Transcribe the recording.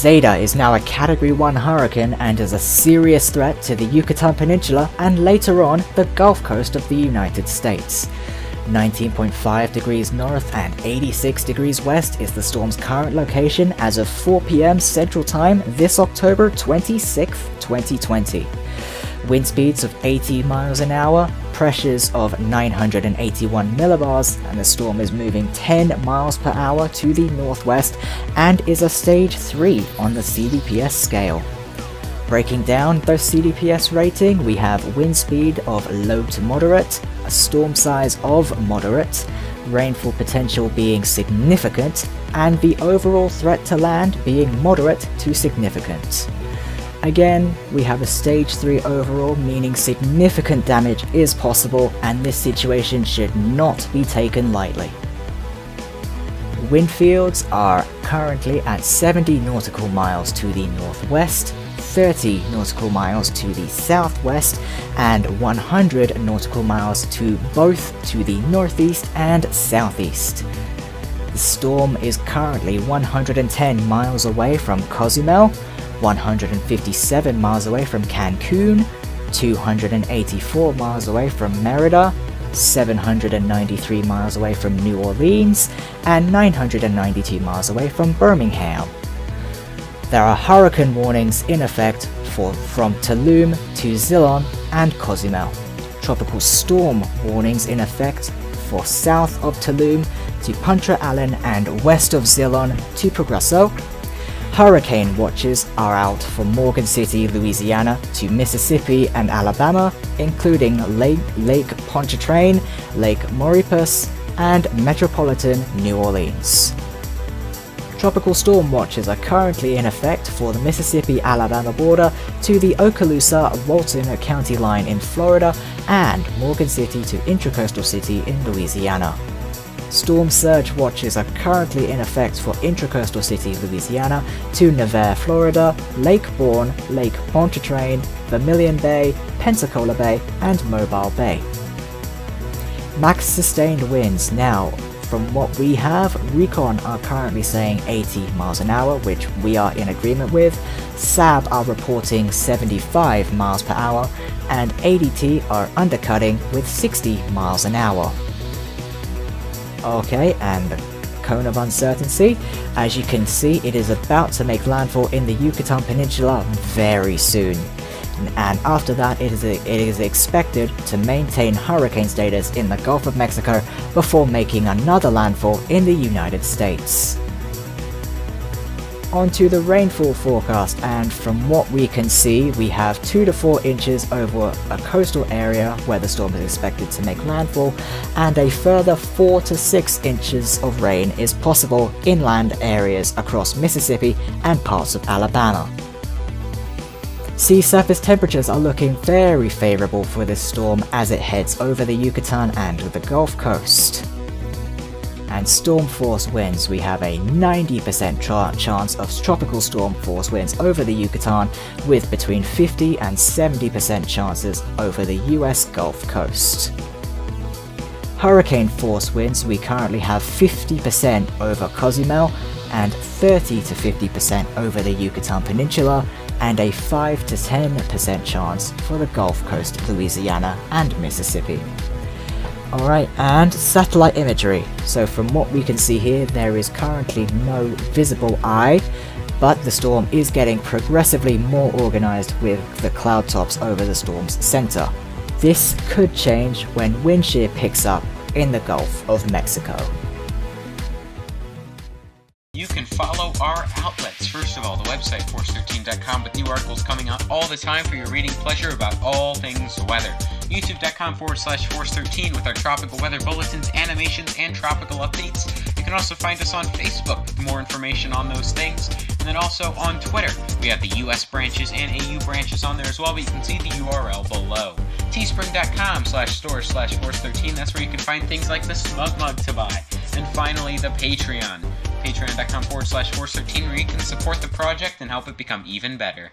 Zeta is now a Category 1 hurricane and is a serious threat to the Yucatan Peninsula and later on the Gulf Coast of the United States. 19.5 degrees north and 86 degrees west is the storm's current location as of 4 PM Central Time this October 26, 2020. Wind speeds of 80 miles an hour, pressures of 981 millibars, and the storm is moving 10 miles per hour to the northwest and is a stage 3 on the CDPS scale. Breaking down the CDPS rating, we have wind speed of low to moderate, a storm size of moderate, rainfall potential being significant, and the overall threat to land being moderate to significant. Again, we have a stage 3 overall, meaning significant damage is possible and this situation should not be taken lightly. Wind fields are currently at 70 nautical miles to the northwest, 30 nautical miles to the southwest, and 100 nautical miles to both to the northeast and southeast. The storm is currently 110 miles away from Cozumel, 157 miles away from Cancun, 284 miles away from Merida, 793 miles away from New Orleans, and 992 miles away from Birmingham. There are hurricane warnings in effect from Tulum to Zilon and Cozumel. Tropical storm warnings in effect for south of Tulum to Punta Allen and west of Zilon to Progreso. Hurricane watches are out for Morgan City, Louisiana to Mississippi and Alabama, including Lake Pontchartrain, Lake Maurepas, and metropolitan New Orleans. Tropical storm watches are currently in effect for the Mississippi-Alabama border to the Okaloosa-Walton County line in Florida and Morgan City to Intracoastal City in Louisiana. Storm surge watches are currently in effect for Intracoastal City, Louisiana to Navarre, Florida, Lake Bourne, Lake Pontchartrain, Vermilion Bay, Pensacola Bay, and Mobile Bay. Max sustained winds now, from what we have, recon are currently saying 80 miles an hour, which we are in agreement with, SAB are reporting 75 miles per hour, and ADT are undercutting with 60 miles an hour. Okay, and the cone of uncertainty, as you can see, it is about to make landfall in the Yucatan Peninsula very soon. And after that, it is expected to maintain hurricane status in the Gulf of Mexico before making another landfall in the United States. On to the rainfall forecast, and from what we can see, we have 2 to 4 inches over a coastal area where the storm is expected to make landfall, and a further 4 to 6 inches of rain is possible inland areas across Mississippi and parts of Alabama. Sea surface temperatures are looking very favourable for this storm as it heads over the Yucatan and the Gulf Coast. And storm force winds, we have a 90% chance of tropical storm force winds over the Yucatan with between 50 and 70% chances over the US Gulf Coast. Hurricane force winds, we currently have 50% over Cozumel and 30 to 50% over the Yucatan Peninsula, and a 5 to 10% chance for the Gulf Coast, Louisiana and Mississippi. Alright, and satellite imagery. So from what we can see here, there is currently no visible eye, but the storm is getting progressively more organized with the cloud tops over the storm's center. This could change when wind shear picks up in the Gulf of Mexico. You can follow our outlets. First of all, the website force13.com with new articles coming out all the time for your reading pleasure about all things weather. YouTube.com/force13 with our tropical weather bulletins, animations, and tropical updates. You can also find us on Facebook with more information on those things. And then also on Twitter. We have the US branches and AU branches on there as well, but you can see the URL below. Teespring.com/store/force13. That's where you can find things like the Smug Mug to buy. And finally, the Patreon. Patreon.com/force13 where you can support the project and help it become even better.